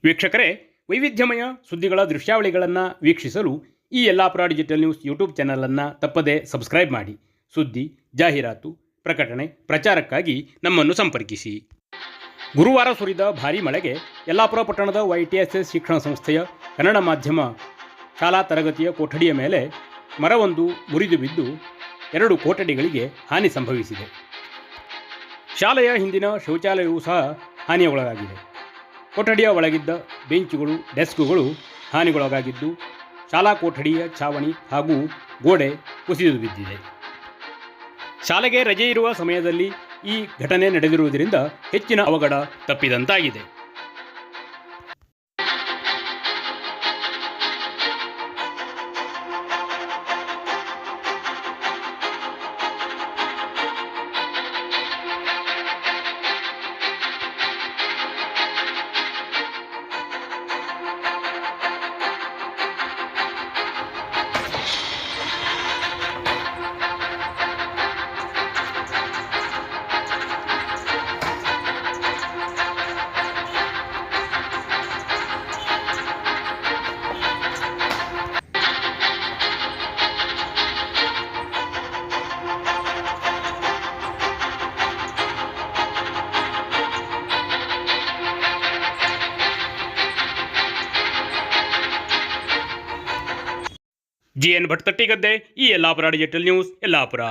ವೀಕ್ಷಕರೇ, ವೈವಿಧ್ಯಮಯ ಸುದ್ದಿಗಳ ದೃಶ್ಯಾವಳಿಗಳನ್ನು ವೀಕ್ಷಿಸಲು ಈ ಯಲ್ಲಾಪುರ ಡಿಜಿಟಲ್ ನ್ಯೂಸ್ ಯೂಟ್ಯೂಬ್ ಚಾನಲನ್ನು ತಪ್ಪದೇ ಸಬ್ಸ್ಕ್ರೈಬ್ ಮಾಡಿ. ಸುದ್ದಿ, ಜಾಹೀರಾತು, ಪ್ರಕಟಣೆ, ಪ್ರಚಾರಕ್ಕಾಗಿ ನಮ್ಮನ್ನು ಸಂಪರ್ಕಿಸಿ. ಗುರುವಾರ ಸುರಿದ ಭಾರೀ ಮಳೆಗೆ ಯಲ್ಲಾಪುರ ಪಟ್ಟಣದ YTSS ಶಿಕ್ಷಣ ಸಂಸ್ಥೆಯ ಕನ್ನಡ ಮಾಧ್ಯಮ ಶಾಲಾ ತರಗತಿಯ ಕೊಠಡಿಯ ಮೇಲೆ ಮರವೊಂದು ಮುರಿದು ಬಿದ್ದು 2 ಕೊಠಡಿಗಳಿಗೆ ಹಾನಿ ಸಂಭವಿಸಿದೆ. ಶಾಲೆಯ ಹಿಂದಿನ ಶೌಚಾಲಯವೂ ಸಹ ಹಾನಿಗೊಳಗಾಗಿದೆ. ಕೊಠಡಿಯ ಒಳಗಿದ್ದ ಬೆಂಚುಗಳು, ಡೆಸ್ಕ್ಗಳು ಹಾನಿಗೊಳಗಾಗಿದ್ದು, ಶಾಲಾ ಕೊಠಡಿಯ ಛಾವಣಿ ಹಾಗೂ ಗೋಡೆ ಕುಸಿದು ಬಿದ್ದಿದೆ. ಶಾಲೆಗೆ ರಜೆ ಇರುವ ಸಮಯದಲ್ಲಿ ಈ ಘಟನೆ ನಡೆದಿರುವುದರಿಂದ ಹೆಚ್ಚಿನ ಅವಘಡ ತಪ್ಪಿದಂತಾಗಿದೆ. GN ಭಟ್ ತಟ್ಟಿಗದ್ದೆ, ಈ ಯಲ್ಲಾಪುರ ಡಿಜಿಟಲ್ ನ್ಯೂಸ್, ಯಲ್ಲಾಪುರ.